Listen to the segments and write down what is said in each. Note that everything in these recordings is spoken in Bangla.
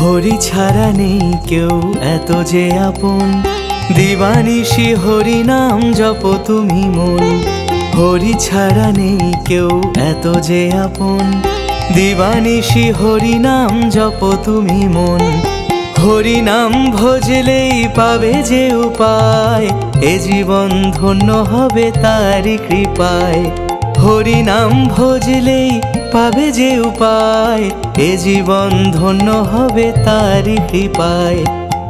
হরি ছাড়া নেই কেউ এত যে আপন, দিবানিশি হরি নাম জপ তুমি মন। হরি ছাড়া নেই কেউ এত যে আপন, দিবানিশি হরি নাম জপ তুমি মন। হরি নাম ভজলেই পাবে যে উপায়, এ জীবন ধন্য হবে তারি কৃপায়। হরি নাম ভজলেই পাবে যে উপায়, এ জীবন ধন্য হবে তারি কৃপায়।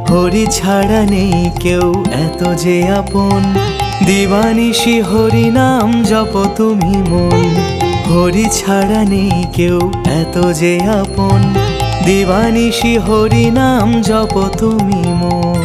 হরি ছাড়া নেই কেউ এত যে আপন, দিবানিশি হরি নাম জপ তুমি মন। হরি ছাড়া নেই কেউ এত যে আপন, দিবানিশি হরি নাম জপ তুমি মন।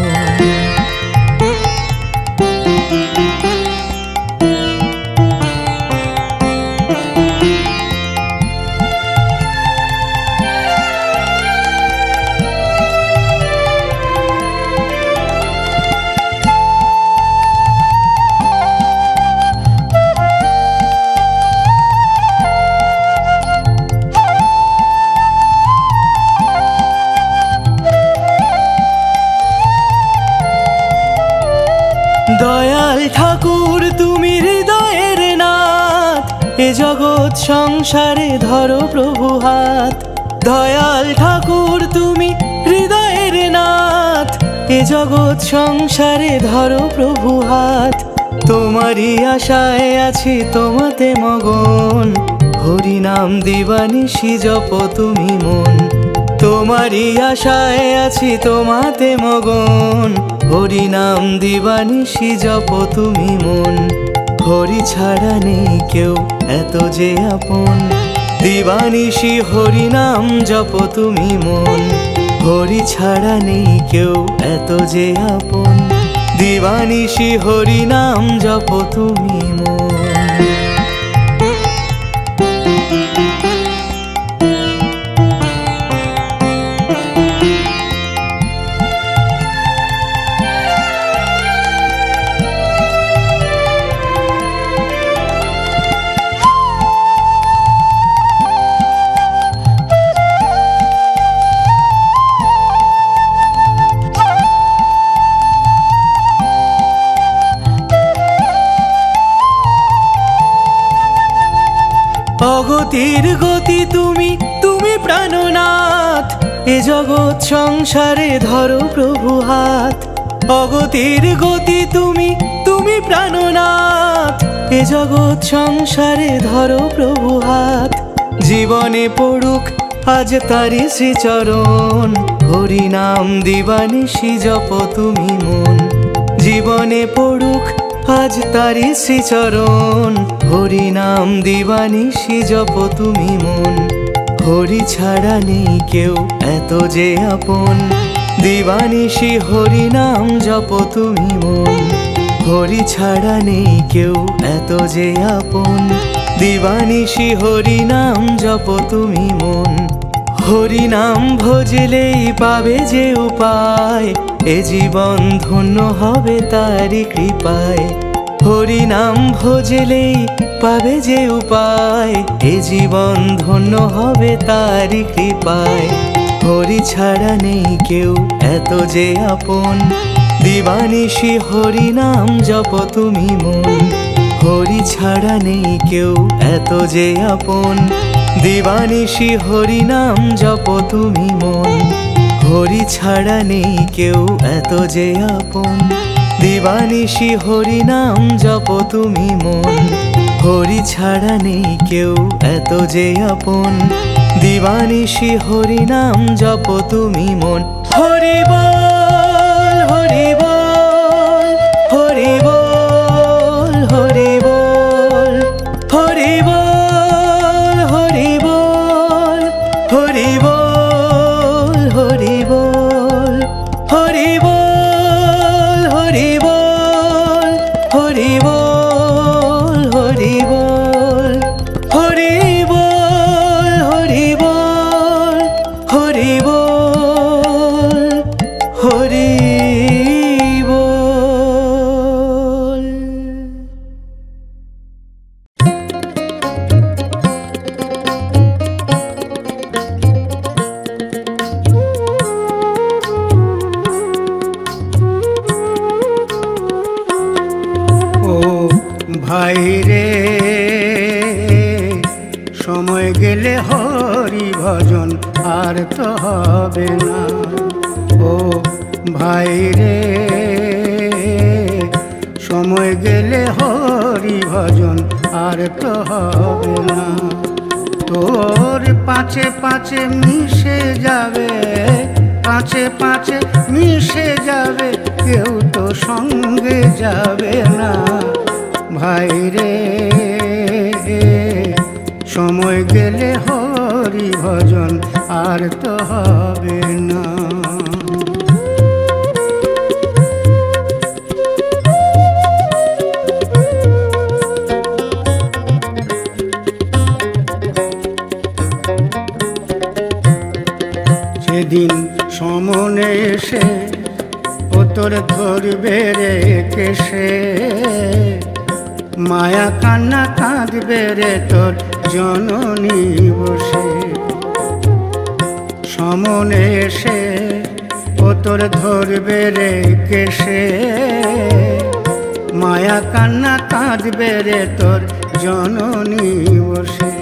দয়াল ঠাকুর তুমি হৃদয়ের নাথ, এ জগৎ সংসারে ধরো প্রভু হাত। দয়াল ঠাকুর তুমি হৃদয়ের নাথ, এ জগৎ সংসারে ধরো প্রভু হাত। তোমারই আশায় আছি তোমাতে মগন, হরি নাম দিবানিশি জপ তুমি মন। তোমারই আশায় আছি তোমাতে মগন, হরি নাম দিবানিশি জপ তুমি মন। হরি ছাড়া নেই কেউ এত যে আপন, দিবানিশি হরি নাম জপ তুমি মন। হরি ছাড়া নেই কেউ এত যে আপন, দিবানিশি হরি নাম জপ তুমি মন। অগতির গতি তুমি, তুমি প্রাণনাথ, এ জগৎ সংসারে ধরো প্রভু হাত। অগতির গতি তুমি, তুমি প্রাণনাথ, এ জগৎ সংসারে ধরো প্রভু হাত। জীবনে পড়ুক আজ তারি শ্রীচরণ, হরি নাম দিবানিশি জপ তুমি মন। জীবনে পড়ুক আজ তারি শ্রীচরণ, হরি নাম দিবানিশি জপ তুমি মন। হরি ছাড়া নেই কেউ এত যে আপন, দিবানিশি হরি নাম জপ তুমি মন। হরি ছাড়া নেই কেউ এত যে আপন, দিবানিশি হরি নাম জপ তুমি মন। হরি নাম ভজলেই পাবে যে উপায়, এ জীবন ধন্য হবে তারি কৃপায়। হরি নাম ভজলেই পাবে যে উপায়, এ জীবন ধন্য হবে তারি কৃপায়। হরি ছাড়া নেই কেউ এত যে আপন, দিবানিশি হরি নাম জপ তুমি মন। হরি ছাড়া নেই কেউ এত যে আপন, দিবানিশি হরি নাম জপ তুমি মন। হরি ছাড়া নেই কেউ এত যে আপন, দিবানিশি হরি নাম জপ তুমি মন। হরি ছাড়া নেই কেউ এত যে আপন, দিবানিশি হরি নাম জপ তুমি মন। হরি বল হরি বল হরি বল হরি বল হরি বল হরি বল হরি বল হরি বল হরি বল হরি বল হরি বল হরি বল হরি বল। রে সময় গেলে হরি ভজন আর তো হবে না। ও ভাই রে সময় গেলে হরি ভজন আর তো হবে না। তোর পাছে পাছে মিশে যাবে, পাছে পাছে মিশে যাবে, কেউ তো সঙ্গে যাবে না। ভাই রে সময় গেলে হরি ভজন আর তো হবে না। সেদিন সমনে এসে ও তোর ধরবে রে কেসে, মায়া কান্না কাঁদবে রে তোর জননী বসে। সমনে এসে ও তোর ধরবে রে কেসে, মায়া কান্না কাঁদবে রে তোর জননী বসে।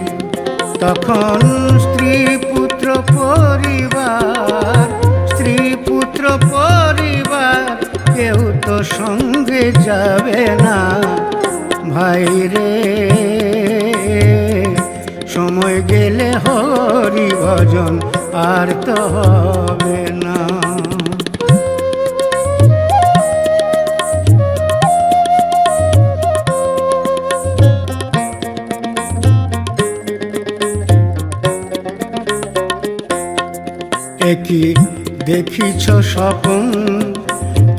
তখন স্ত্রী পুত্র পরিবার, স্ত্রী পুত্র পরিবার কেউ তো সঙ্গে যাবে না। ভাই রে সময় গেলে হরি ভজন আর তো হবে না। কি দেখিছ স্বপন,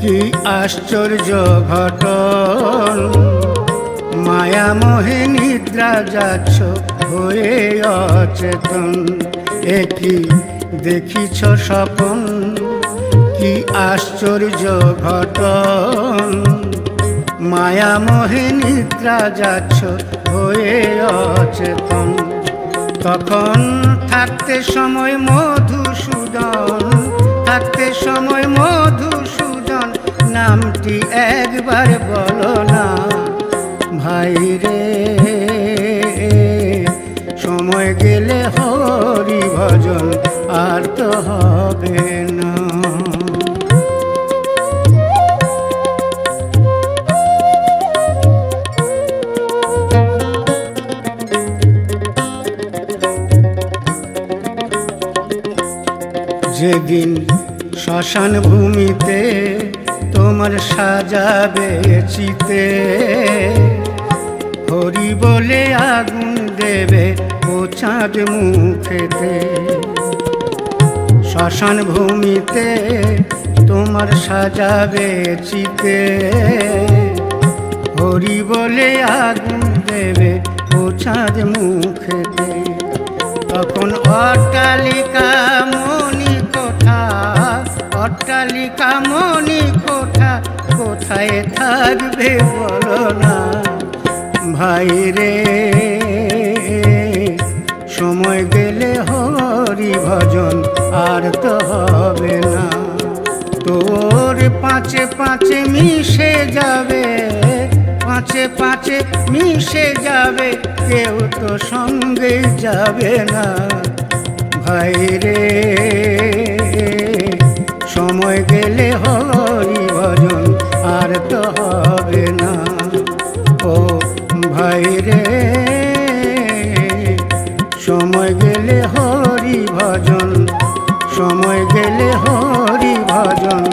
কি আশ্চর্য ঘটন, মায়া মোহে নিদ্রা যাচ্ছ হয়ে অচেতন। কি দেখিছ স্বপন, কি আশ্চর্য ঘটন, মায়া মোহে নিদ্রা যাচ্ছ হয়ে অচেতন। তখন থাকতে সময় মধুসূদন, থাকতে সময় মধুসূদন নামটি একবার বলো না। ভাই রে সময় গেলে হরি ভজন আর তো হবে না। যেদিন শ্মশান ভূমিতে তোমার সাজাবে চিতে, হরি বলে আগুন দেবে ও চাঁদ মুখেতে। শ্মশান ভূমিতে তোমার সাজাবে চিতে, হরি বলে আগুন দেবে ও চাঁদ মুখেতে। তখন অট্টালিকা মণি কোঠা, অট্টালিকা মণি কোঠা কোথায় থাকবে বলো না। ভাই রে সময় গেলে হরি ভজন আর তো হবে না। তোর পাছে পাছে মিশে যাবে, পাছে পাছে মিশে যাবে, কেউ তো সঙ্গে যাবে না। ভাই রে সময় গেলে হরি ভজন আর তো হবে না। ও ভাই রে সময় গেলে হরি ভজন, সময় গেলে হরি ভজন,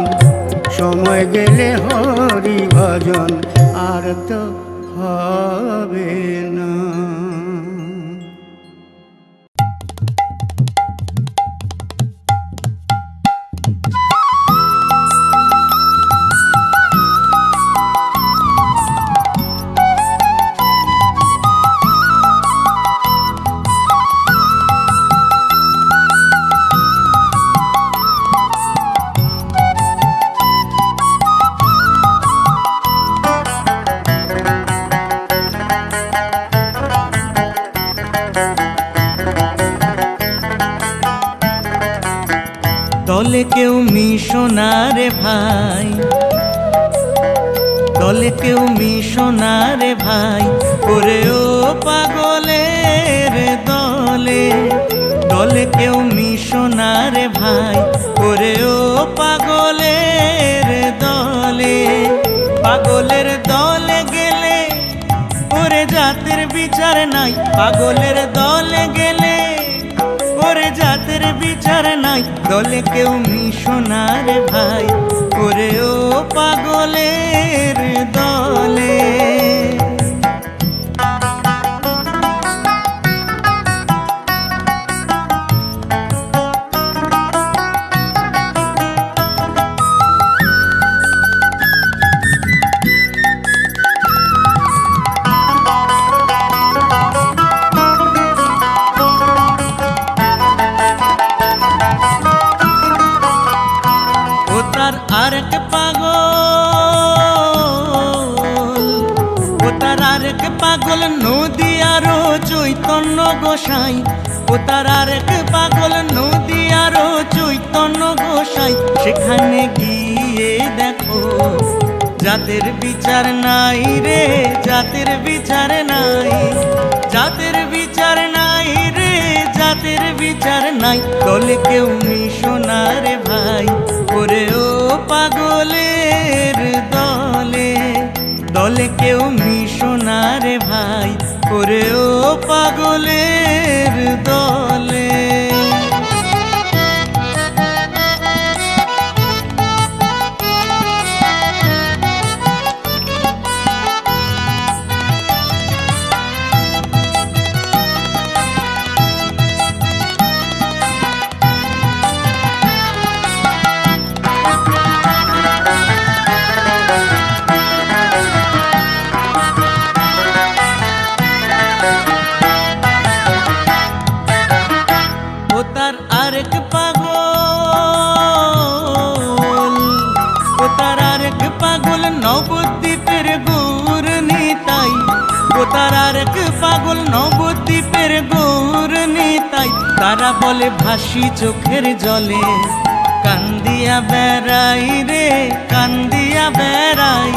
সময় গেলে হরি ভজন আর তো হবে না। দলে কেউ মিশো না রে ভাই, দলে কেউ মিশো না রে ভাই, ওরে ও পাগলের দলে। দলে কেউ মিশো না রে ভাই, ওরে ও পাগলের দলে। পাগলের দলে গেলে ওরে জাতের বিচার নাই, পাগলের দলে গেলে ওরে জাতের বিচার নাই। দলে কেউ মিশো না রে ভাই, ওরে ও পাগলের দলে। আরেক পাগল নদী আরো চৈতন্য গোসাই, ও তার আরেক পাগল নদী আরো চৈতন্য গোসাই। সেখানে গিয়ে দেখো জাতের বিচার নাই রে, জাতের বিচার নাই, জাতের বিচার নাই রে, জাতের বিচার নাই। দলে কেউ মিশো না রে ভাই, ওরে ও পাগলের দলে। দলে কেউ মিশো না রে ভাই, ওরে ও পাগলের দলে। আরেক পাগল নবদ্বীপের গৌর নিতাই, ও তার আরেক পাগল নবদ্বীপের গৌর নিতাই। তারা বলে ভাসি চোখের জলে, কান্দিয়া বেড়াই রে, কান্দিয়া বেড়াই,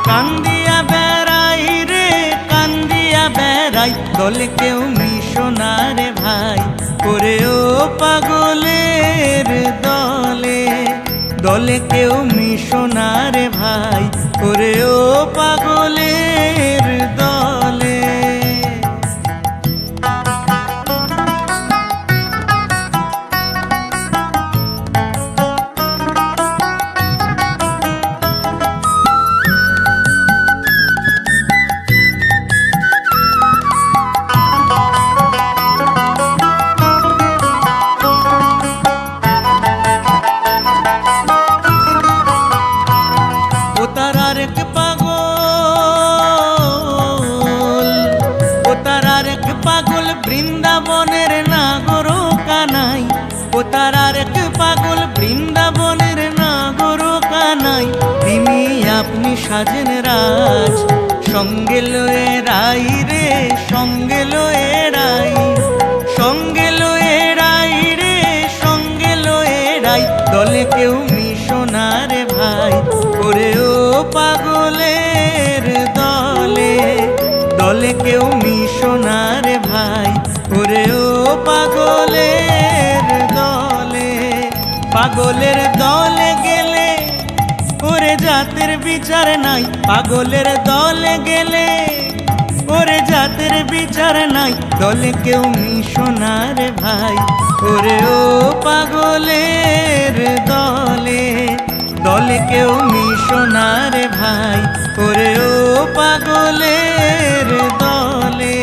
কান্দিয়া বেড়াই রে, কান্দিয়া বেড়াই। দলে কেউ মিশো না রে ভাই, ওরে ও পাগলের দলে। দলে কেউ মিশো না রে ভাই, ওরে ও পাগলের দলে। বৃন্দাবনের নাগর কানাই, ও তার আরেক পাগল বৃন্দাবনের নাগর কানাই। তিনি আপনি সাজেন রাজ, সঙ্গে লয়ে রাই রে, সঙ্গে লয়ে রাই, সঙ্গে লয়ে রাই রে, সঙ্গে লয়ে রাই। দলে কেউ মিশো না রে ভাই, ওরে ও পাগলের দলে। দলে কেউ মিশো না রে ভাই, ওরে ও পাগলের দলে। পাগলের দলে গেলে ওরে জাতের বিচার নাই, পাগলের দলে গেলে ওরে জাতের বিচার নাই। দলে কেউ মিশো না রে ভাই, ওরে ও পাগলের দলে। দলে কেউ মিশো না রে ভাই, ওরে ও পাগলের দলে।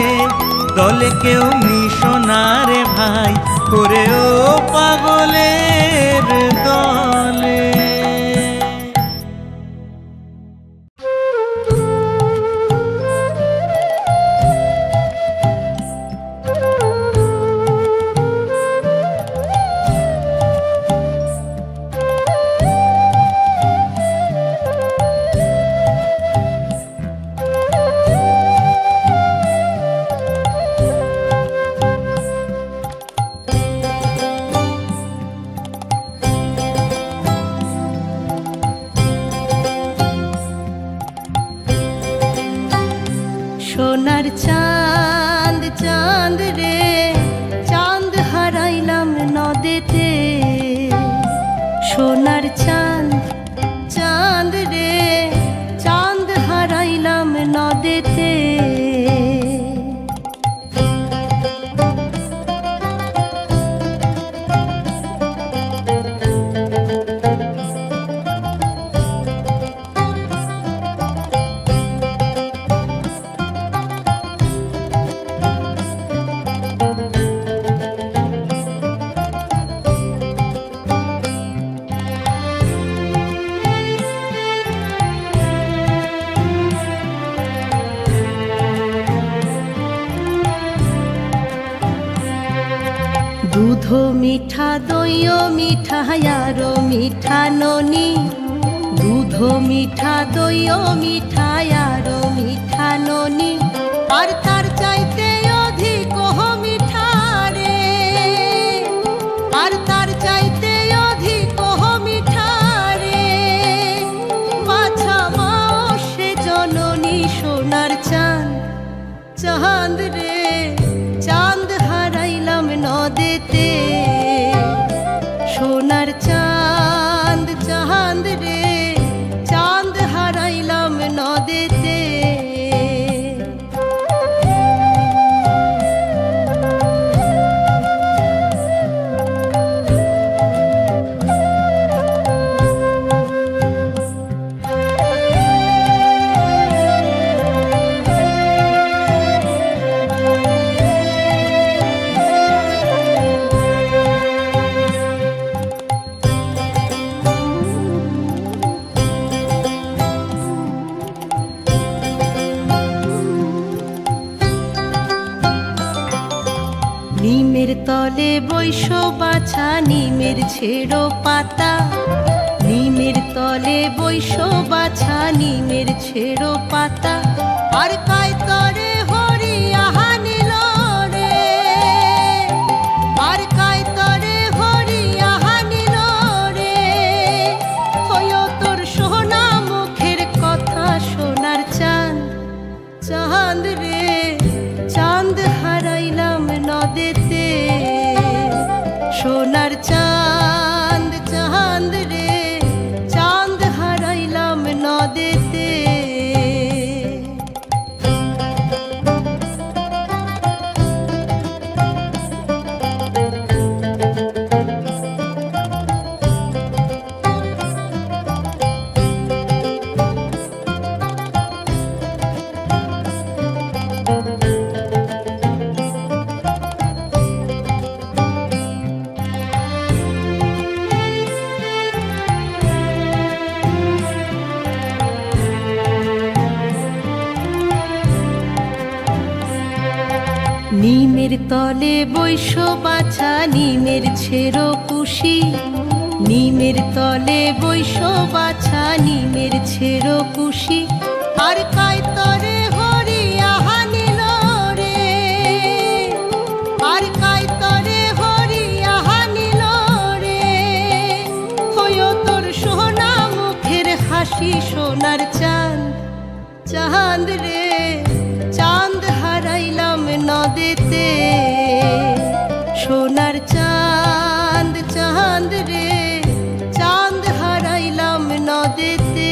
দলে কেউ মিশো না রে ভাই, ওরে ও পাগলের দলে। চাঁদ চাঁদ রে চাঁদ হারাইলাম নদেতে সোনার চাঁদ চাঁদ রে চাঁদ হারাইলাম নদেতে দুধ মিঠা দইও মিঠা আরো মিঠা ননি দুধ মিঠা দইও মিঠা আরো মিঠা ননি আর তার চাইতে অধিক মিঠা রে আর তার চাইতে অধিক মিঠা রে বাছা মাও সে জননী সোনার চাঁদ চাঁদ রে চাঁদ হারাইলাম নদেতে সোনার চাঁদ চাঁদ রে চাঁদ হারাইলাম নদেতে নিমের তলে বৈশ বাছা নিমের ছেড়ো পাতা নিমের তলে বৈশ বাছা নিমের ছেড়ো পাতা আর কায় তরে হরি আহা নিল রে আর কায় তরে হরি আহা নিল রে হয়ো তোর সোনা মুখের কথা সোনার চাঁদ চাঁদ রে চাঁদ হারাইলাম নদেতে সোনার চাঁদ চাঁদ রে চাঁদ হারাইলাম নদেতে নিমের তলে বৈশ বাছা নিমের ছেড়ো কুশি নিমের তলে বৈশ বাছা নিমের ছেড়ো কুশি আর কায় তরে হরি আহা নিল রে আর কায় তরে হরি আহা নিল রে হয়ো তোর সোনা মুখের হাসি সোনার চাঁদ চাঁদ রে চাঁদ হারাইলাম নদেতে সোনার চাঁদ চাঁদ রে চাঁদ হারাইলাম নদেতে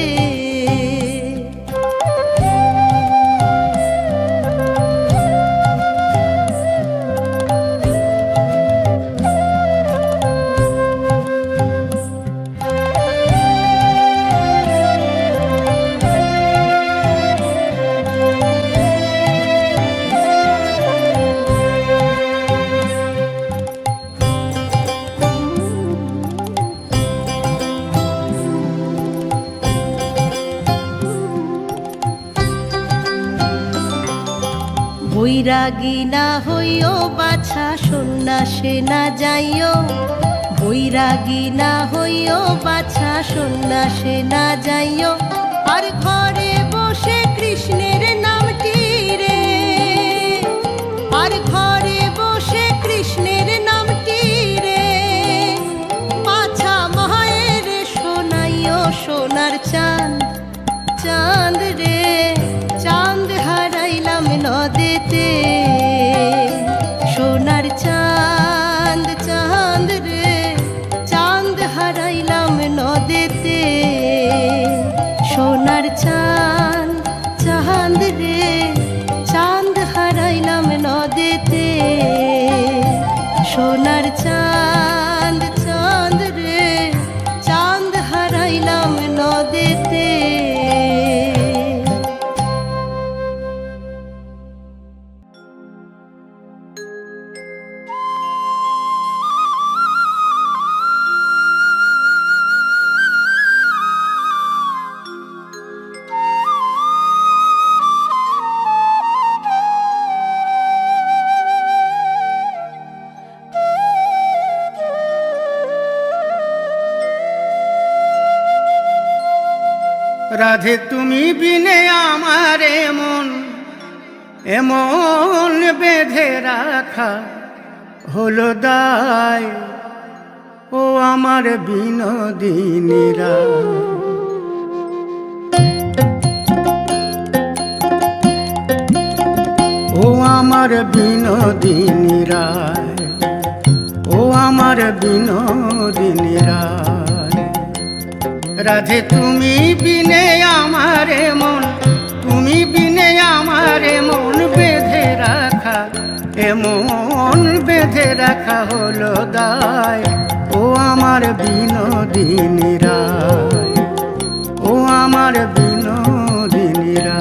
বৈরাগী না হইও বাছা সন্ন্যাসে না যাইও বৈরাগী না হইও বাছা সন্ন্যাসে না যাইও আর ঘরে বসে কৃষ্ণের নামটি রে আর ঘরে বসে কৃষ্ণের নামটি রে বাছা মায়ের শোনাইও সোনার চাঁদ চাঁদ রে চাঁদ হারাইলাম নদে নদেতে। সোনার চাঁদ চাঁদ রে চাঁদ হারাইলাম নদেতে। সোনার চাঁদ চাঁদ রে চাঁদ হারাইলাম নদেতে। সোনার চাঁদ চাঁদ রে চাঁদ হারাইলাম নদেতে। রাধে তুমি বিনে আমার এমন এমন বেঁধে রাখা হলো দায়। ও আমার বিনোদিনীরা, ও আমার বিনোদিনীরা, ও আমার বিনোদিনীরা। রাধে তুমি বিনে আমার মন, তুমি বিনে আমার মন বেঁধে রাখা, এমন বেঁধে রাখা হলো দায়। ও আমার বিনোদিনীরা, ও আমার বিনোদিনীরা।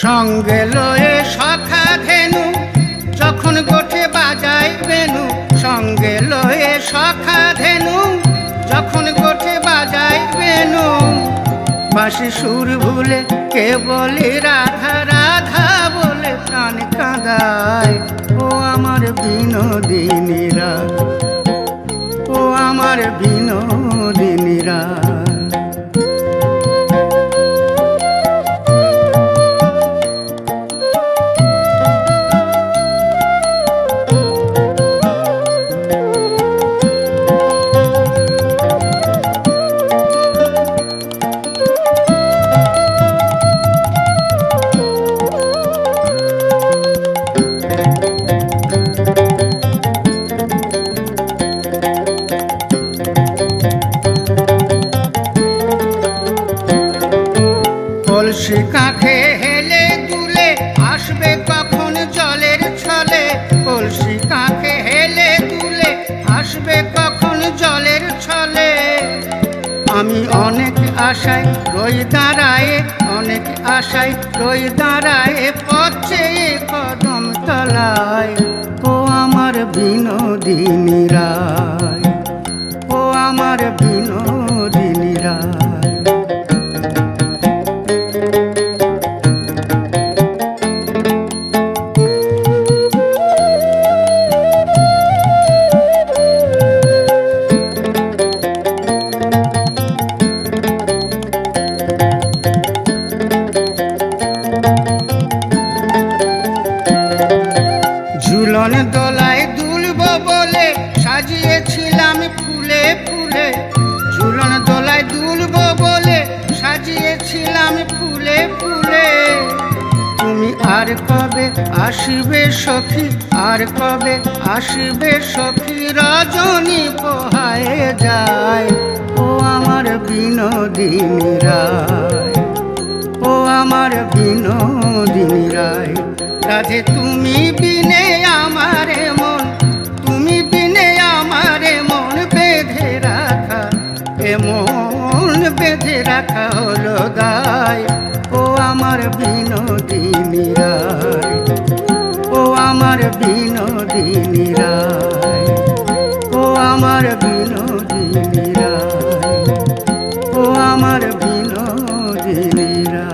সঙ্গে লয়ে সখা ধেনু যখন গোঠে বাজায় বেনু, সঙ্গে লয়ে সখা ধেনু যখন গোঠে বাজায় বেনু। বাঁশি সুর ভুলে কে বলে রাধা রাধা বলে প্রাণ কাঁদায়। ও আমার বিনোদিনীরা, ও আমার বিনোদিনীরা। কলসি কাঁখে হেলে দুলে আসবে কখন জলের ছলে। কলসি কাঁখে হেলে দুলে আসবে কখন জলের ছলে। আমি অনেক আশায় রই দাঁড়ায়, অনেক আশায় রই দাঁড়ায় পথে কদম তলায়। ও আমার বিনোদিনীরা, ও আমার বিনোদিনীরা। ঝুলন দোলায় দুলব বলে সাজিয়েছিলাম ফুলে ফুলে। ঝুলন দোলায় দুলব বলে সাজিয়েছিলাম ফুলে ফুলে। তুমি আর কবে আসবে সখী, আর কবে আসবে সখী, রজনী পোহায়ে যায়। ও আমার বিনোদিনীরা, ও আমার বিনোদিনীরা। রাধে তুমি বিনে আমার মন, তুমি বিনে আমার মন বেঁধে রাখা, এমন বেঁধে রাখা হলো দায়। ও আমার বিনোদিনীরা, ও আমার বিনোদিনীরা, ও আমার বিনোদিনীরা, ও আমার বিনোদিনীরা।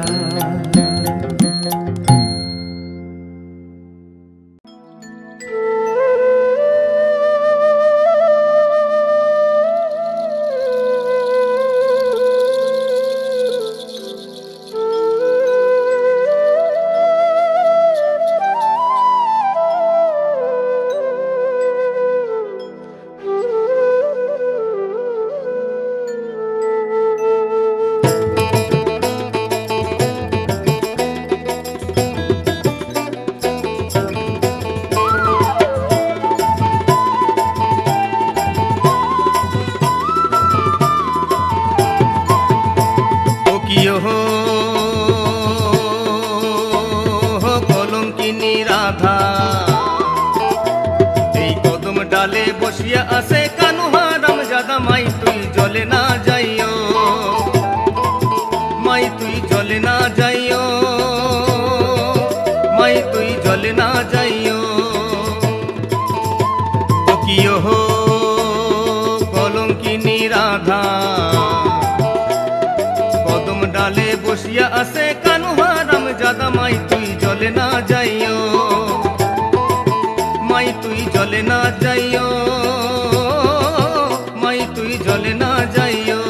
জলে না যাইও, মাই তুই জলে না যাইও, মাই তুই জলে না যাইও।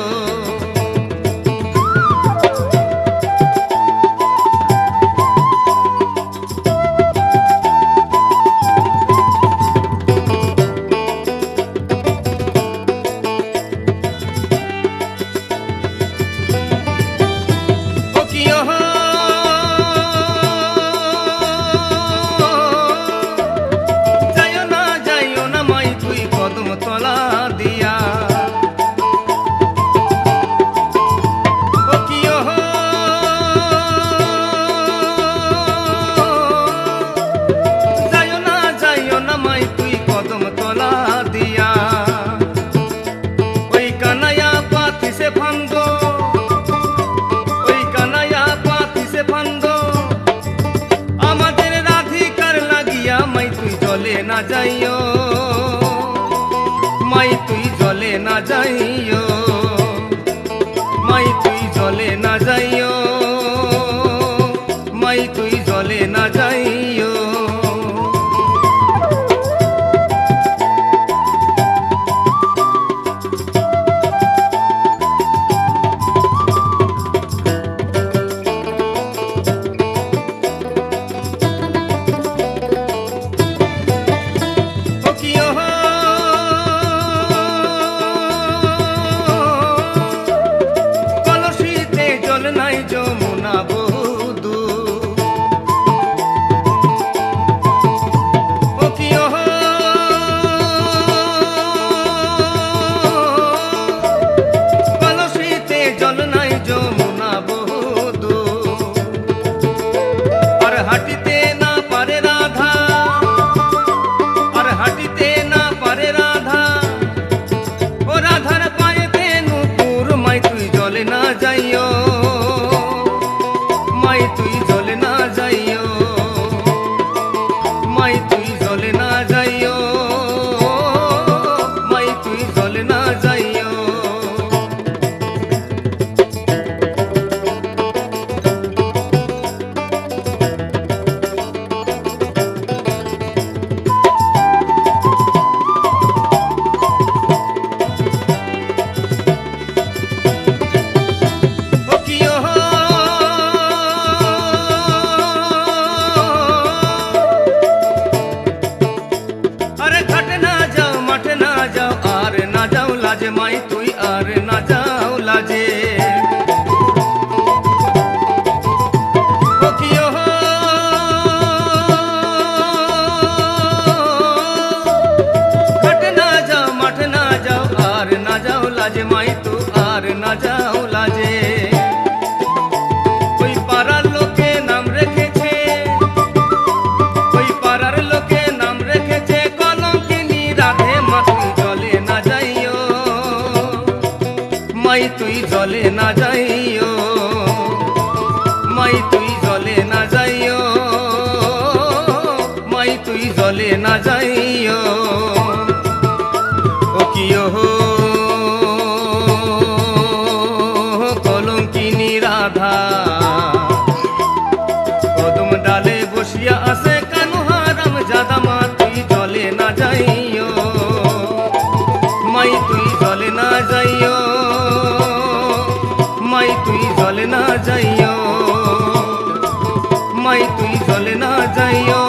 না যাইও, মাই তুই জলে না যাইও, মাই তুই জলে না যাইও, মাই তুই জলে না যাইও। মাই তুই আর না যাও লাজে, ঘাটে না যাও মাঠে না যাও আর না যাও লাজে, মাই তু আর না যাও লাজে। ওই পাড়ার লোকে নাম রেখেছে, ওই পাড়ার লোকে নাম রেখেছে কলঙ্কিনী রাধে, মা তুই জলে না যাইও, মাই তুই জলে না যাইও, মাই তুই জলে না যাইও, মাই তুই জলে না যাইও। ও কিও কলঙ্কিনী রাধা, কদম ডালে বসিয়া আছে কানুহারাম জাদা, মা তুই জলে না যাইও, মাই তুই জলে না যাইও, মাই তুই জলে না যাইও, মাই তুই জলে না যাইও,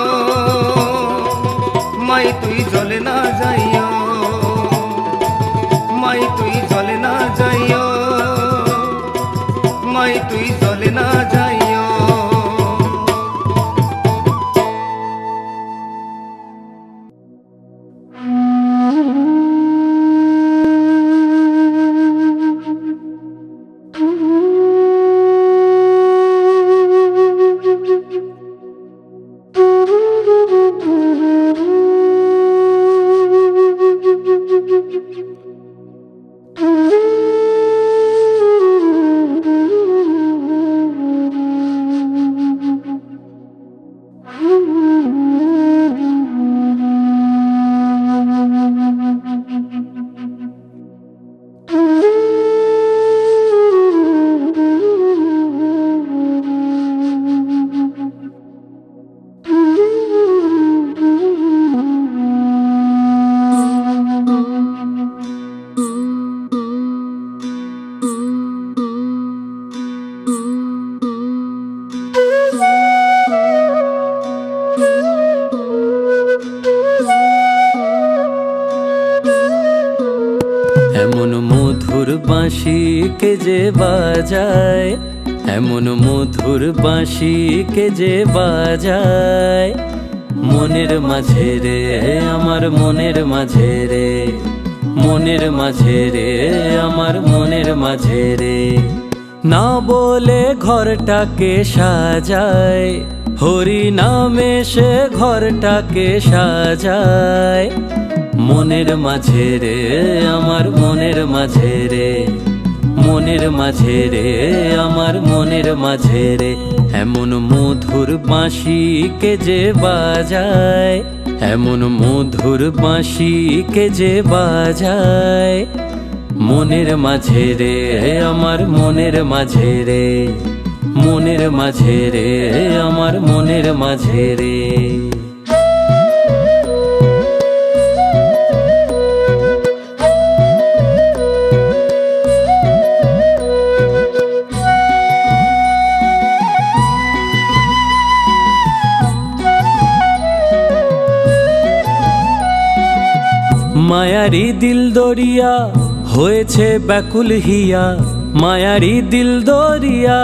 মাই তুই জলে না যাইও, মাই তুই জলে না যাইও, মাই তুই জলে না যাইও। কে যে বাজায়, এমন মধুর বাঁশি কে যে বাজায়। মনের মাঝে রে আমার মনের মাঝে রে, মনের মাঝে রে আমার মনের মাঝে রে। না বলে ঘরটাকে সাজায়, হরি নামে সে ঘরটাকে সাজায়। মনের মাঝে রে আমার মনের মাঝে রে, মনের মাঝে রে আমার মনের মাঝে রে। এমন মধুর বাঁশি কে যে বাজায়, এমন মধুর বাঁশি কে যে বাজায়। মনের মাঝে রে আমার মনের মাঝে রে, মনের মাঝে রে আমার মনের মাঝে রে। মায়ারি দিল দরিয়া হয়েছে ব্যাকুল হিয়া, মায়ারি দিল দরিয়া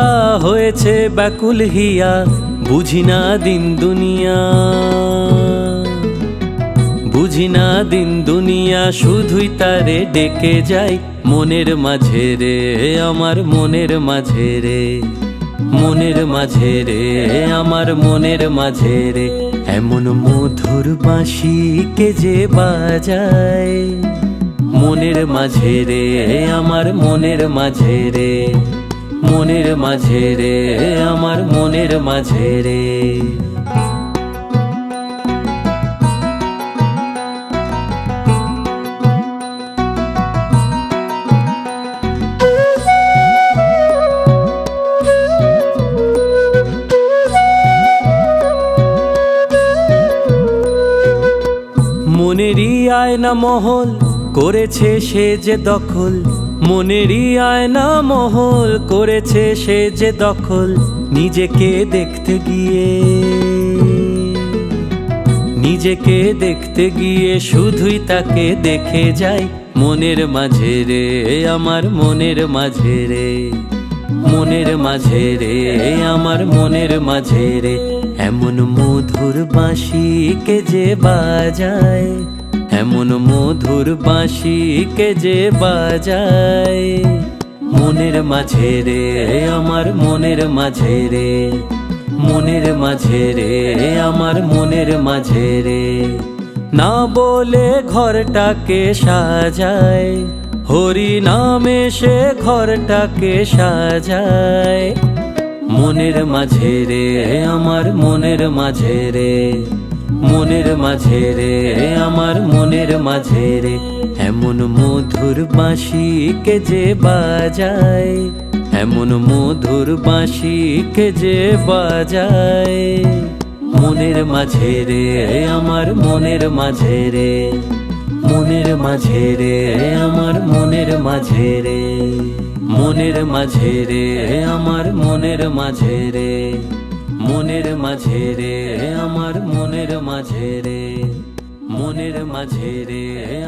হয়েছে ব্যাকুল হিয়া। বুঝি না দিন দুনিয়া, বুঝি না দিন দুনিয়া, শুধুই তারে ডেকে যাই। মনের মাঝে রে আমার মনের মাঝে রে, মনের মাঝে রে আমার মনের মাঝে রে। এমন মধুর বাঁশি কে যে বাজায়, মনের মাঝে রে আমার মনের মাঝে রে, মনের মাঝে রে আমার মনের মাঝে রে। মনেরই আয়না মহল করেছে সে যে দখল, মনেরই আয়না মহল করেছে সে যে দখল। নিজেকে দেখতে গিয়ে, নিজেকে দেখতে গিয়ে শুধুই তাকে দেখে যাই। মনের মাঝে রে আমার মনের মাঝে রে, মনের মাঝে রে আমার মনের মাঝে রে। এমন মধুর বাঁশি কে যে বাজায়, এমন মধুর বাঁশি কে যে বাজায়। মনের মাঝে রে আমার মনের মাঝে রে, মনের মাঝে রে আমার মনের মাঝে রে। না বলে ঘরটাকে সাজায়, হরি নামে সে ঘরটাকে সাজায়। মনের মাঝে রে আমার মনের মাঝে রে, মনের মাঝে রে আমার মনের মাঝে রে। এমন মধুর বাঁশি কে যে বাজায়, এমন মধুর বাঁশি কে যে বাজায়। মনের মাঝে রে আমার মনের মাঝে রে, মনের মাঝে রে আমার মনের মাঝে রে, মনের মাঝে রে আমার মনের মাঝে রে, মনের মাঝে রে আমার মনের মাঝে রে, মনের মাঝে রে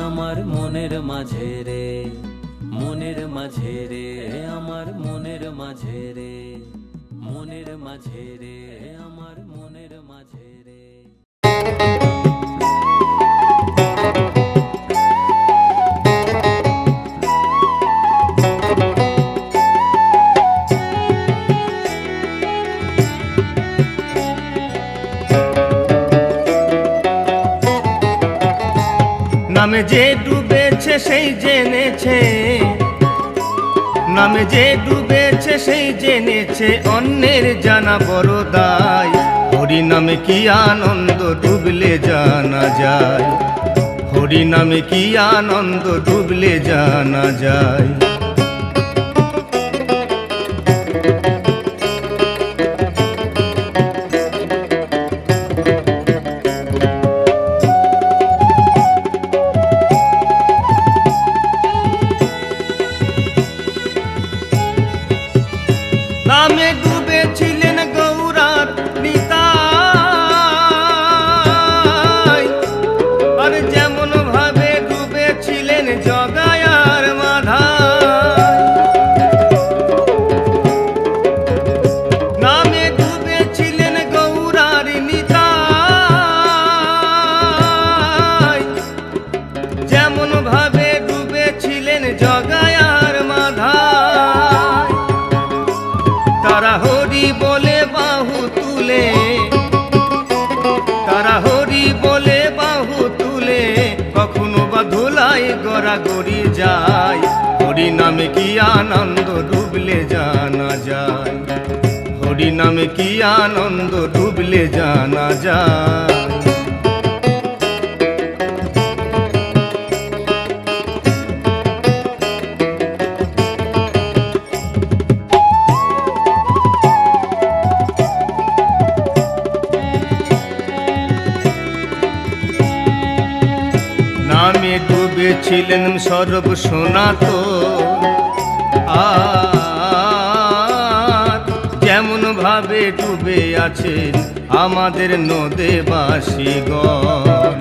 আমার মনের মাঝে রে, মনের মাঝে রে আমার মনের মাঝে রে, মনের মাঝে রে আমার মনের মাঝে রে। নামে যে ডুবেছে সেই জেনেছে, নামে যে ডুবেছে সেই জেনেছে, অন্যের জানা বড় দায়। হরি নামে কি আনন্দ ডুবলে জানা যায়, হরি নামে কি আনন্দ ডুবলে জানা যায়। নামে ডুবেছিলেন গৌরার নিতাই, আর যেমন ভাবে ডুবেছিলেন জগায়ার মাধাই। গড়াগড়ি যায়, হরি নামে কি আনন্দ ডুবলে জানা যায়, হরি নামে কি আনন্দ ডুবলে জানা যায়। নামে ডুবেছিলেন সর্ব সনাতন, আর যেমন ভাবে ডুবে আছেন আমাদের নদেবাসীগণ।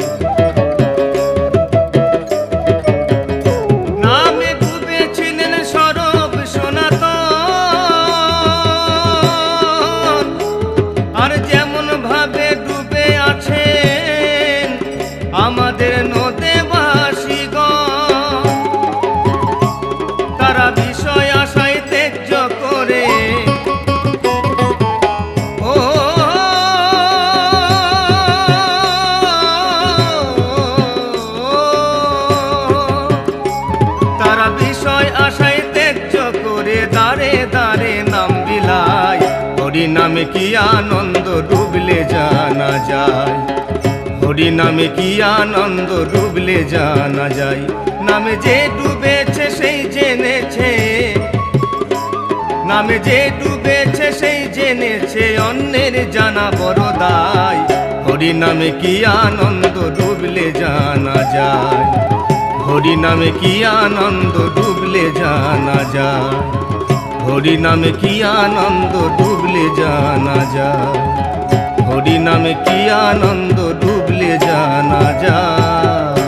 নামে ডুবেছিলেন সর্ব সনাতন, আর যেমন ভাবে ডুবে আছেন আমাদের নদেবাসীগণ। তারা বিষয় আশায় ত্যায্য করে ও তারা বিষয় আশায় ত্যায্য করে দাঁড়ে দাঁড়ে নাম বিলায়, হরি নামে কি আনন্দ ডুবলে জানা যায়, হরি নামে কি আনন্দ ডুবলে জানা যায়। নামে যে ডুবেছে সেই জেনেছে, নামে যে ডুবেছে সেই জেনেছে, অন্যের জানা বড় দায়, হরি নামে কি আনন্দ ডুবলে জানা যায়, হরি নামে কি আনন্দ ডুবলে জানা যায়, হরি নামে কি আনন্দ ডুবলে জানা যায়, হরি নামে কি আনন্দ ডুবলে জানা যায়।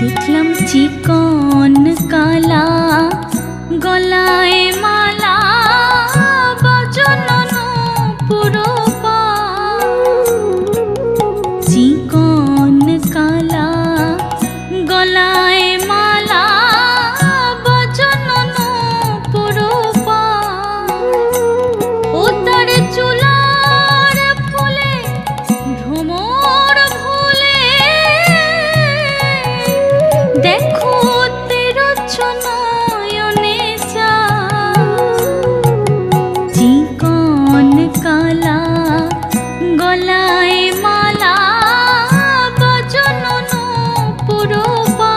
দেখলাম চিকন কালা গলায় মালা বচনন পুরো পা, চিকন কালা গলায় মালা বচনন পুরো পা, ও তার চুলার ফুলে ভ্রমর ভুলে, দেখো নয়নে চা, চিকন কালা গলায় মালা বচনন পুরো পা।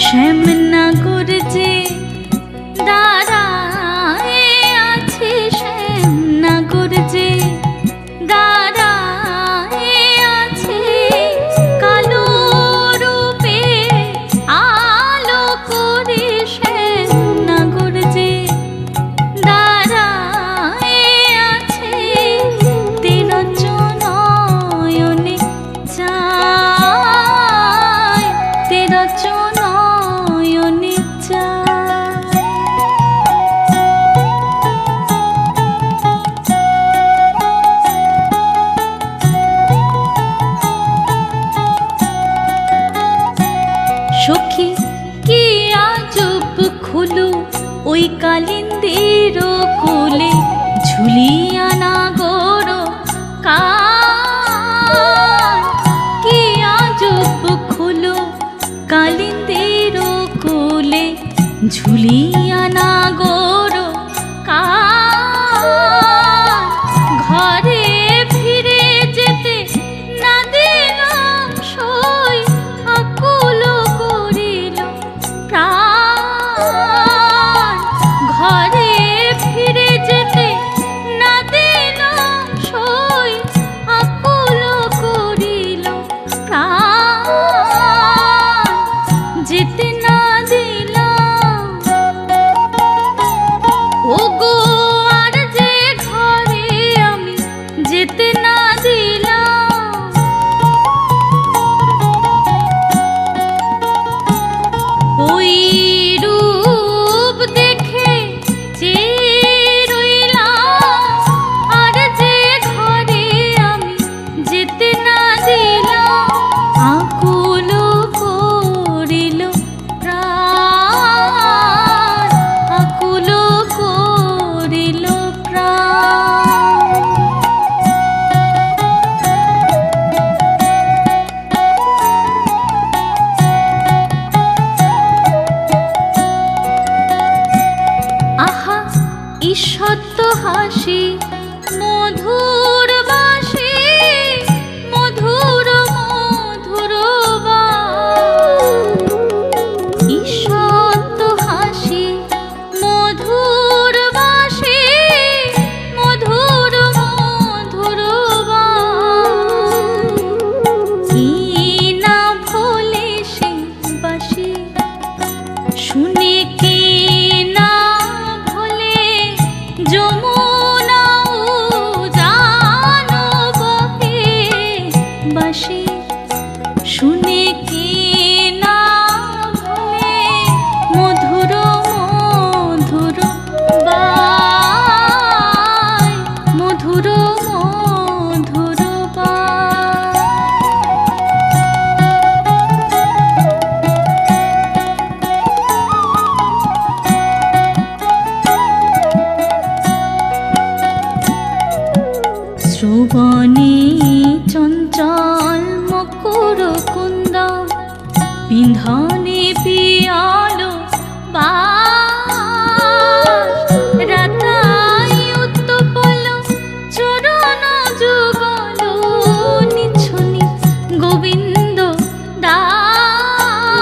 শ্যামনগর যে দাঁড়ায় আছে, শ্যামনগর যে দাঁড়ায় আছে, কালো রূপে আলো করে, শ্যামনগর যে দাঁড়ায় আছে, তেরচনয়নে চায়, তেরচনয়নে চায়। সখী কি আজব খুলু ওই কালিন্দির কোলে, ঝুলিয়া না গড় কান, কি আজব খুলু কালিন্দির কোলে, ঝুলিয়া না গড় কান, ঘরে ফিরে যেতে না দিলাম সই, আকুল করিল প্রাণ, ঘরে ফিরে যেতে না দিলাম সই, আকুল করিল প্রাণ, যেতে না দিলাম। হাসি মধুর বাসি মধুর মধুর ঈষৎ হাসি মধুর বাসি মধুর মধুর কি না ভোলে সে বাসি শুনে কে না ভোলে যমুনা জানো বহে বাসি শুনে কে না ভোলে মধুর মধুর বাই মধুর মধুর শ্রবণে চঞ্চল মকর কুন্দ পিন্ধনে পিয়ালো বাস রাতাই উত্তপল চরণ যুগল নিছনি গোবিন্দ দাস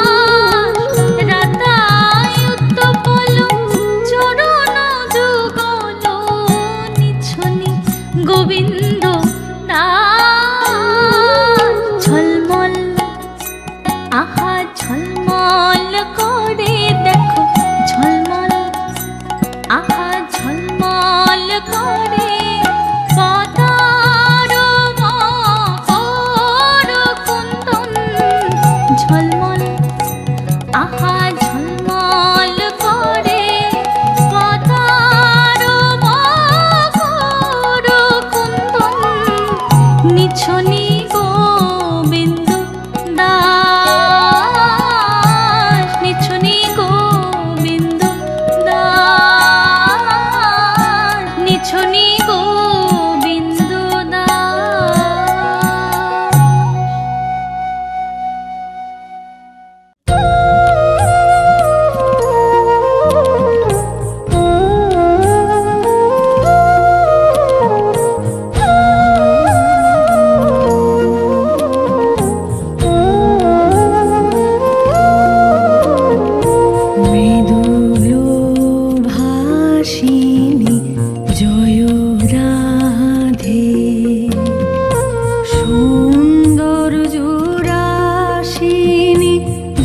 রাতাই উত্তপল চরণ যুগল নিছনি গোবিন্দ ঝলমল আহা ঝলমল করে দেখো ঝলমল আহা ঝলমল করে পদার মকর কুন্দন ঝলমল আহা ঝলমল করে পদার মকর কুন্দন নিছনি গোবিন্দ দাস নিছনি গোবিন্দ দাস নিছনি গোবিন্দ ভাসিনী জয় রাধে সুন্দর জোড়াসিনী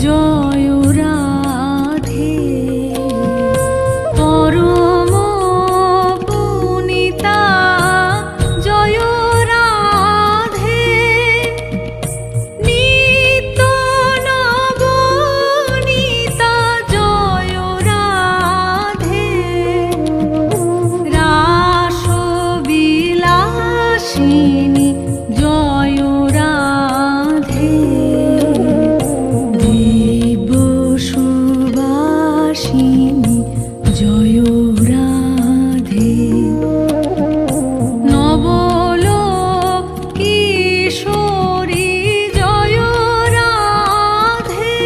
জয় রাধে পরম পুনিতা জয় রাধে নিত্য নবনীতা জয় রাধে রাসবিলাসিনী জয় রাধে দেব সুবাসিনী জয় রাধে নবলোক কিশোরী জয় রাধে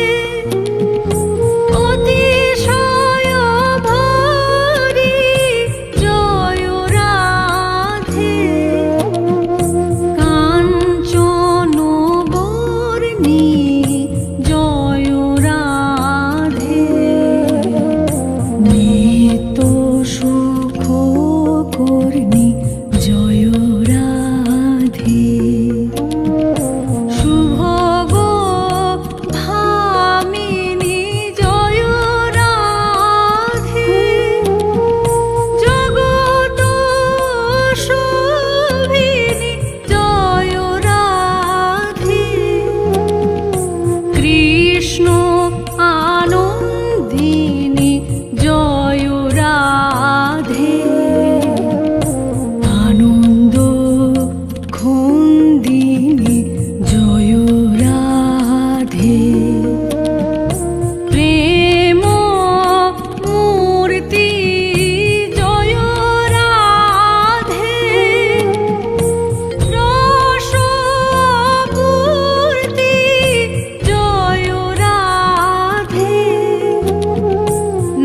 অতিশয় ভরি জয় রাধে কাঞ্চন বর্ণী জয় রাধে নিত্য সুখ কর্ণী জয় রাধে শুভ গো ভামিনী জয় রাধে জগত শোভিনী জয় রাধে কৃষ্ণ আনন্দিনী জয় রাধে আনন্দ খন্দিনী জয় রাধে প্রেম মূর্তি জয় রাধে রস পূর্তি জয় রাধে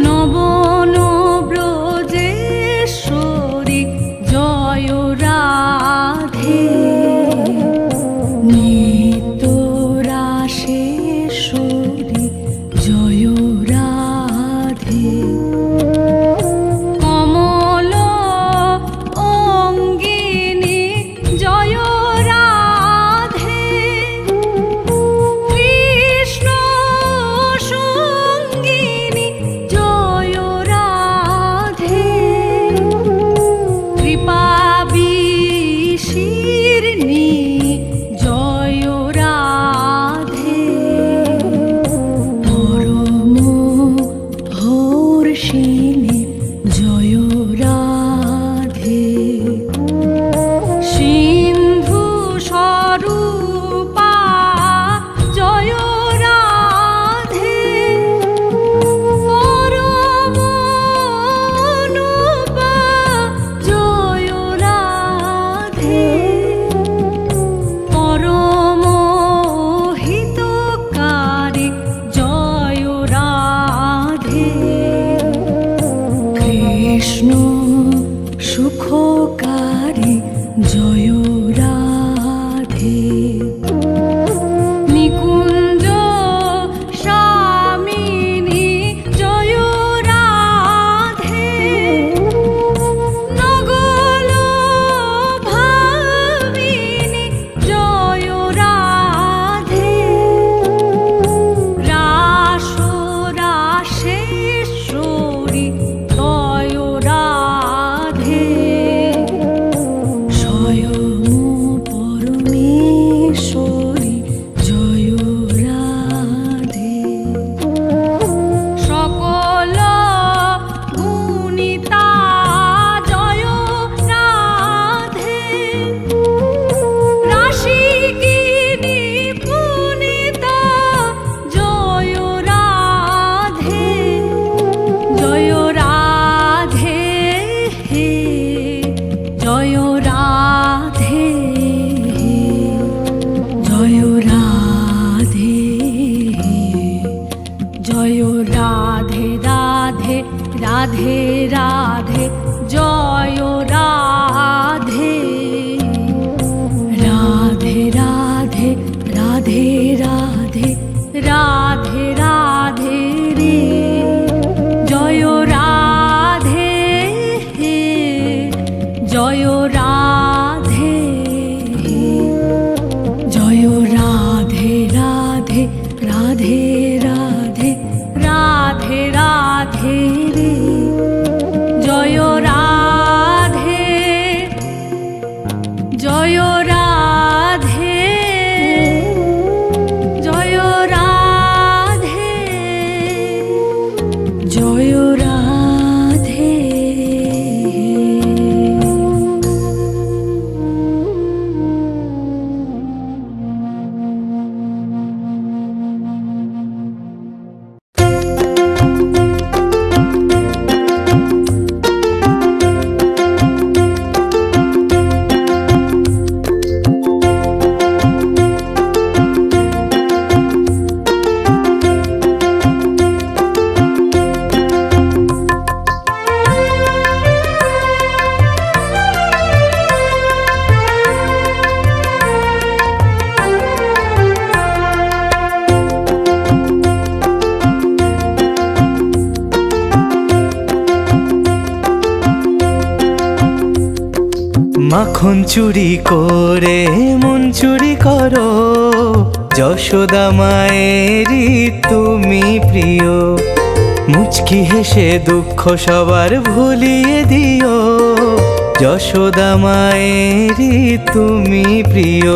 নবন ব্রজেশ্বরী জয় রাধে রাধে রাধে রাধে জয় রাধে রাধে রাধে রাধে রাধে রাধে রাধে রে জয় রাধে জয় রাধে জয় রাধে রাধে রাধে রাধে রাধে রাধে রে জয় রাধে জয় রাধে জয় রাধে জয় রাধে মাখন চুরি করে মন চুরি করো, যশোদা মায়েরই তুমি প্রিয়। মুচকি হেসে দুঃখ সবার ভুলিয়ে দিও, যশোদা মায়েরই তুমি প্রিয়।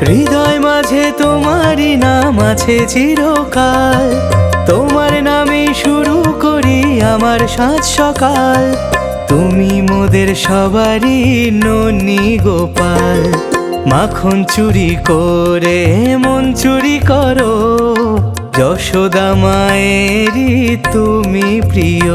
হৃদয় মাঝে তোমারই নাম আছে চিরকাল, তোমার নামে শুরু করি আমার সাজ সকাল। তুমি মোদের সবারই ননি গোপাল, মাখন চুরি করে মন চুরি করো, যশোদা মায়েরই তুমি প্রিয়।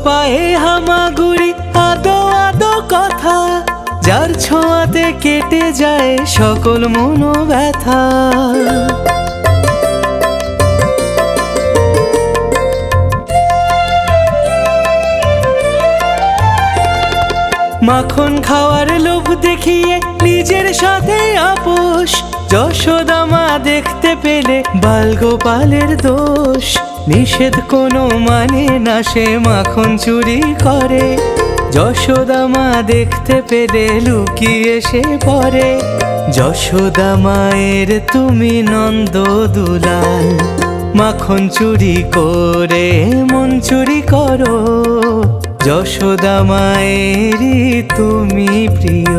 পায়ে হামাগুড়ি আদো আদো কথা, যার ছোঁয়াতে কেটে যায় সকল মনোব্যথা। মাখন খাওয়ার লোভ দেখিয়ে নিজের সাথে আপোষ, যশোদা মা দেখতে পেলে বালগোপালের দোষ। নিষেধ কোনো মানে না সে মাখন চুরি করে, যশোদা মা দেখতে পেলে লুকিয়ে সে পড়ে। যশোদা মায়ের তুমি নন্দ দুলাল, মাখন চুরি করে মন চুরি করো, যশোদা মায়েরই তুমি প্রিয়।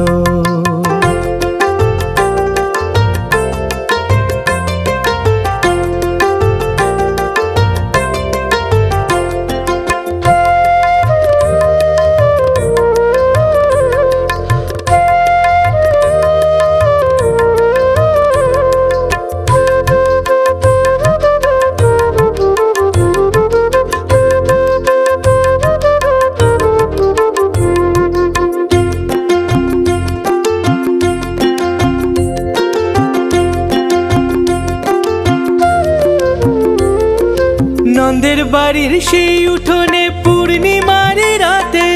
নন্দের বাড়ির সেই উঠোনে পূর্ণিমার রাতে,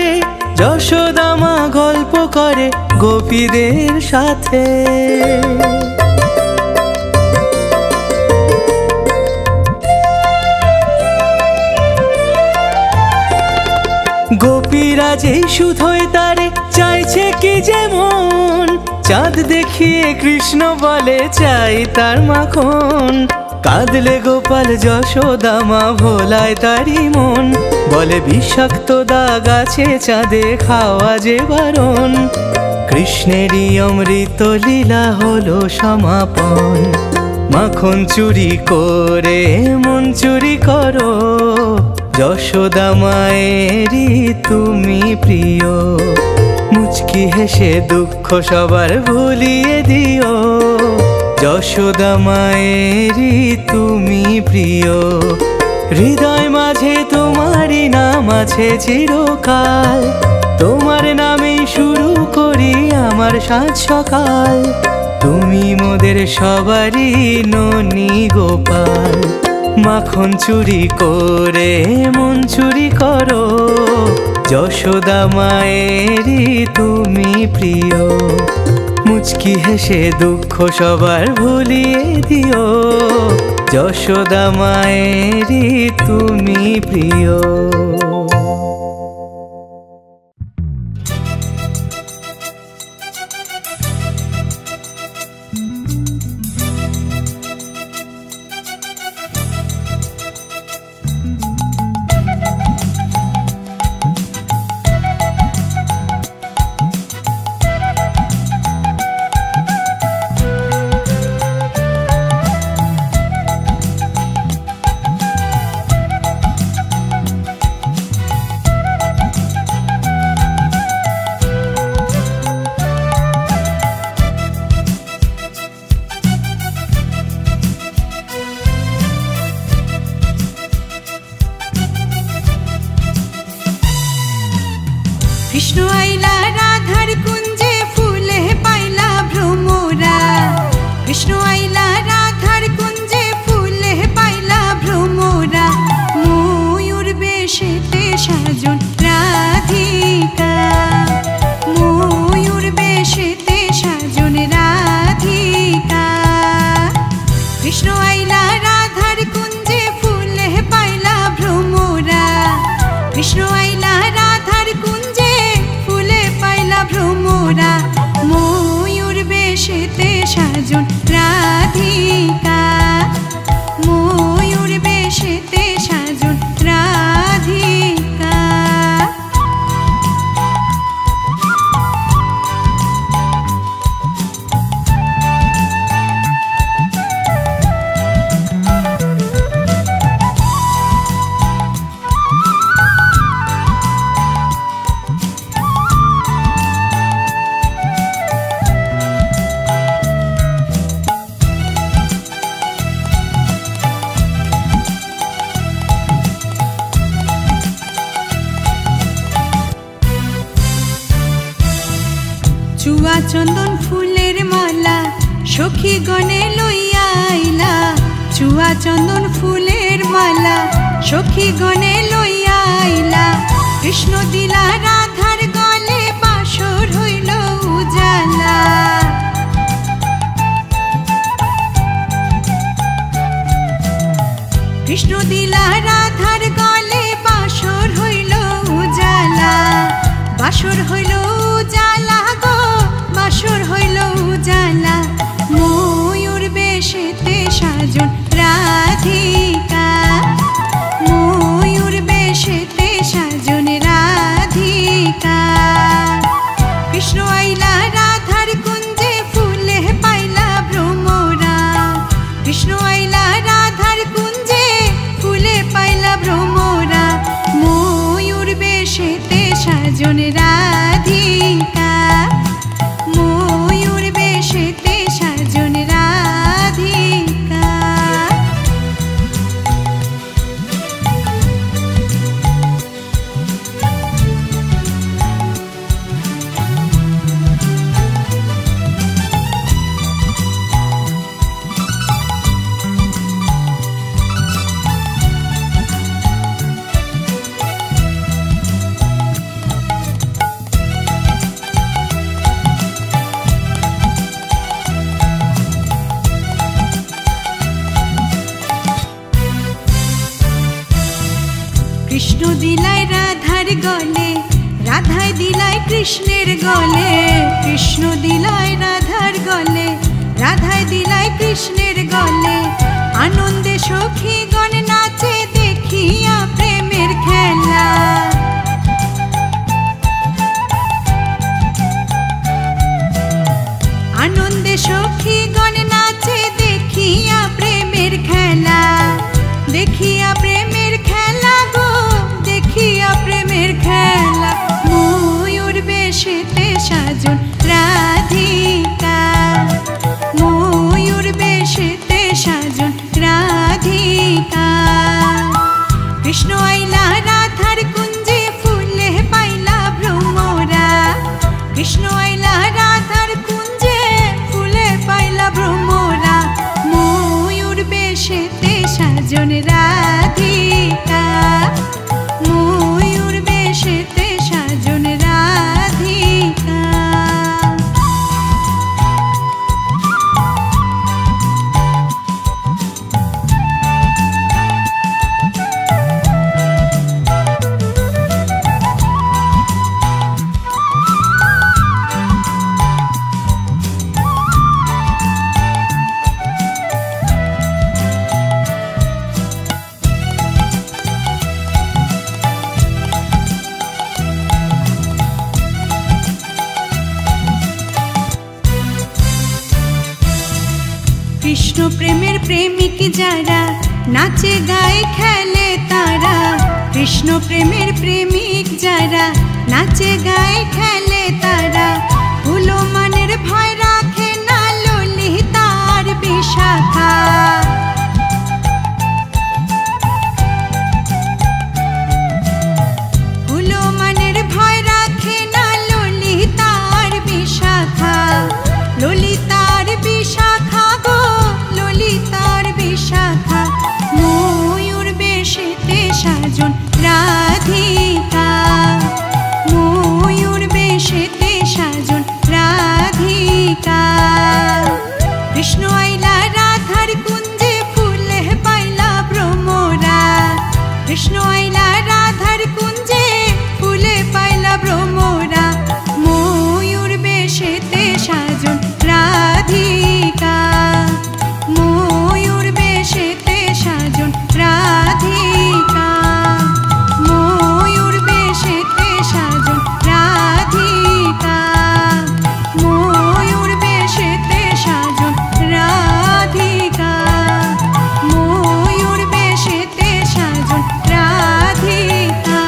যশোদা মা গল্প করে গোপীদের সাথে। গোপীরা যে শুধুই তারে চাইছে কি যেমন, চাঁদ দেখিয়ে কৃষ্ণ বলে চাই তার মাখন। কাঁদলে গোপাল যশোদা মা ভোলায় তারি মন, বলে বিষাক্ত দাগ আছে চাঁদে খাওয়া যে বারণ। কৃষ্ণেরই অমৃত লীলা হলো সমাপন, মাখন চুরি করে মন চুরি করো, যশোদা মায়েরই তুমি প্রিয়। মুচকি হেসে দুঃখ সবার ভুলিয়ে দিও, যশোদা মায়েরই তুমি প্রিয়। হৃদয় মাঝে তোমারই নাম আছে চিরকাল, তোমার নামেই শুরু করি আমার সাজ সকাল। তুমি মোদের সবারই ননি গোপাল, মাখন চুরি করে মন চুরি করো, যশোদা মায়েরই তুমি প্রিয়। মুচকি হেসে দুঃখ সবার ভুলিয়ে দিও, যশোদা মায়েরই তুমি প্রিয়। কৃষ্ণ আইলা রাধার কুঞ্জে ফুলে পাইলা ভ্রমরা, কৃষ্ণ আইলা রাধার কুঞ্জে ফুলে পাইলা ভ্রমরা। ময়ূর বেশেতে সাজন রাধিকা, ময়ূর বেশেতে সাজন রাধিকা। কৃষ্ণ আইলা রাধার কুঞ্জে ফুলে পাইলা ভ্রমরা, কৃষ্ণ আইলা রাধার কুঞ্জে ফুলে পাইলা ভ্রমরা। ময়ূর বেশেতে সাজন রাধিকা, ময়ূর বেশেতে সাজন রাধিকা। চুয়া চন্দন ফুলের মালা সখী গণে লইয়া আইলা, চুয়া চন্দন ফুলের মালা সখী গণে লইয়া আইলা। কৃষ্ণ দিলা রাধার গলে বাসর হইল উজালা, কৃষ্ণ দিলা রাধার গলে বাসর হইল উজালা, বাসর হইল উজালা গো, বাসর হইল উজালা। ময়ূর বেশেতে সাজন রাধিকা, ময়ূর বেশেতে সাজন রাধিকা। কৃষ্ণ আইলা রাধার কুঞ্জে ফুলে পাইলা ভ্রমরা, কৃষ্ণ আইলা রাধার কুঞ্জে ফুলে পাইলা ভ্রমরা। ময়ূর বেশেতে সাজন রাধিকা, ময়ূর বেশেতে সাজন রাধিকা। কৃষ্ণ দিলাই রাধার গলে, রাধায় দিলাই কৃষ্ণের গলে, কৃষ্ণ দিলাই রাধার গলে, রাধায় দিলাই কৃষ্ণের গলে। আনন্দে সখীগণ নাচে দেখিয়া প্রেমের খেলা। আনন্দে সখীগণ নাচে দেখিয়া প্রেমের খেলা। দেখিয়া প্রেমের খেলা গো, দেখিয়া প্রেমের খেলা। ময়ূর বেশেতে সাজন রাধিকা, ময়ূর বেশেতে সাজন রাধিকা। কৃষ্ণ আইলা রাধার কুঞ্জে ফুলে পাইলা ভ্রমরা। কৃষ্ণ আইলা রাধার কুঞ্জে ফুলে পাইলা ভ্রমরা। ময়ূর বেশেতে সাজন রাধিকা, ময়ূর বেশেতে সাজন রাধিকা। কৃষ্ণ প্রেমের প্রেমিক যারা নাচে গায়ে খেলে তারা। কৃষ্ণ প্রেমের প্রেমিক যারা নাচে গায়ে খেলে তারা। ভুলো মানের ভয় রাখে না ললিতার বিশাখা। ভুলো মানের ভয় রাখে না ললিতার বিশাখা। ললিতার বিশাখা গো, ললিতার বিশাখা। ময়ূর বেশেতে সাজন রাধিকা, ময়ূর বেশেতে সাজন রাধিকা। কৃষ্ণ আইলা রাধার কুঞ্জে ফুলে পাইলা ভ্রমরা। কৃষ্ণ আইলা রাধার কুঞ্জে ফুলে পাইলা ভ্রমরা। ময়ূর বেশেতে সাজন রাধিকা, ময়ূর বেশেতে সাজন রাধিকা, ময়ূর বেশেতে সাজন রাধিকা, ময়ূর বেশেতে সাজন রাধিকা, ময়ূর বেশেতে সাজন রাধিকা।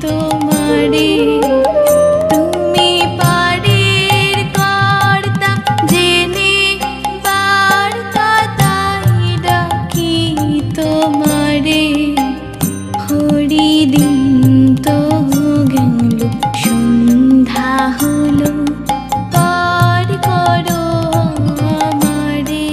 তোমারে তুমি পারের কর্তা জেনে বার্তা তাই ডাকি তোমারে হরি দিন তো গেল সন্ধ্যা হলো পার করো আমারে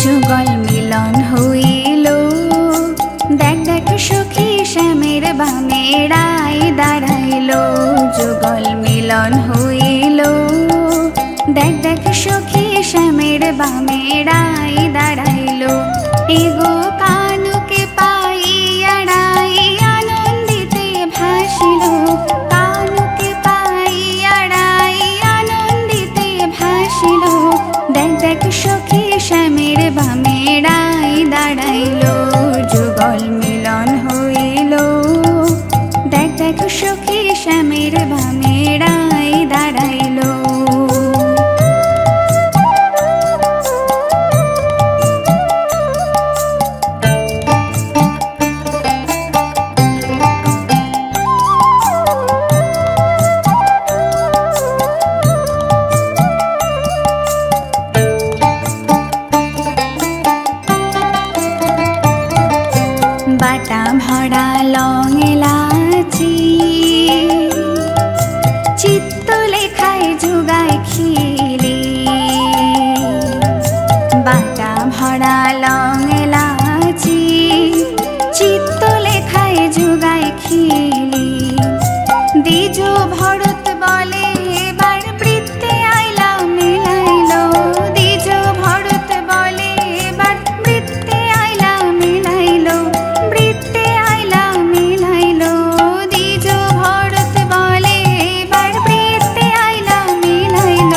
যুগল মিলন হইল, দেখ দেখ সখী শ্যামের বামে রায় দাঁড়াইল। যুগল মিলন হইল, দেখ দেখ সখী শ্যামের বামে রায় দাঁড়াইল। এগো কানুকে পাইয়া রায় আনন্দিতে ভাসিল, কানুকে পাইয়া রায় আনন্দিতে ভাসিল। দেখ দেখ সখী শ্যামের বামে রায় দাঁড়াইল। যুগল মিলন হইল, দেখ দেখ সখী শ্যামের বামে রায় দাঁড়াইল। বাটা ভরা লং এলাচি, চিত্ত লেখায় যুগায় খিলি। বাটা ভরা লং এলাচি, চিত্ত লেখায় যুগায় খিলি। দ্বিজ ভরত বলে এবার বৃত্তে আইলা মিলাইল। দ্বিজ ভরত বলে এবার বৃত্তে আইলা মিলাইল, বৃত্তে আইলা মিলাইল। দ্বিজ ভরত বলে এবার বৃত্তে আইলা মিলাইল,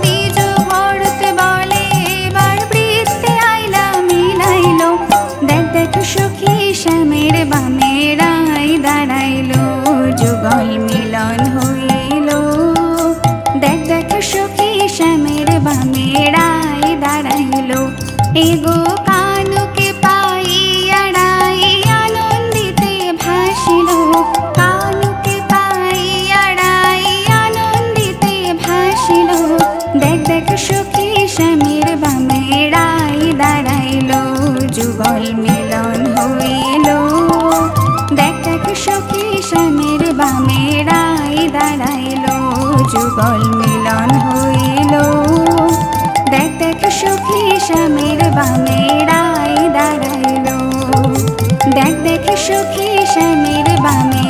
দ্বিজ ভরত বলে এবার বৃত্তে আইলা মিলাইল। দেখ দেখ সখী শ্যামের বামে রায় দাঁড়াইল। যুগল মিলন হইল, দেখ দেখ সখী শ্যামের বামে রায় দাঁড়াইল। এগো কানুকে পাইয়া রায় আনন্দিতে ভাসিল, কানুকে পাইয়া রায় আনন্দিতে ভাসিল। দেখ দেখ সখী শ্যামের বামে রায় দাঁড়াইল। যুগল মিলন হইল, দেখ দেখ সখী শ্যামের বামে রায় দাঁড়াইল। যুগল মিলন হইল, দেখ দেখ সখী শ্যামের বামে রায় দাঁড়াইল। দেখ দেখ সখী শ্যামের বামে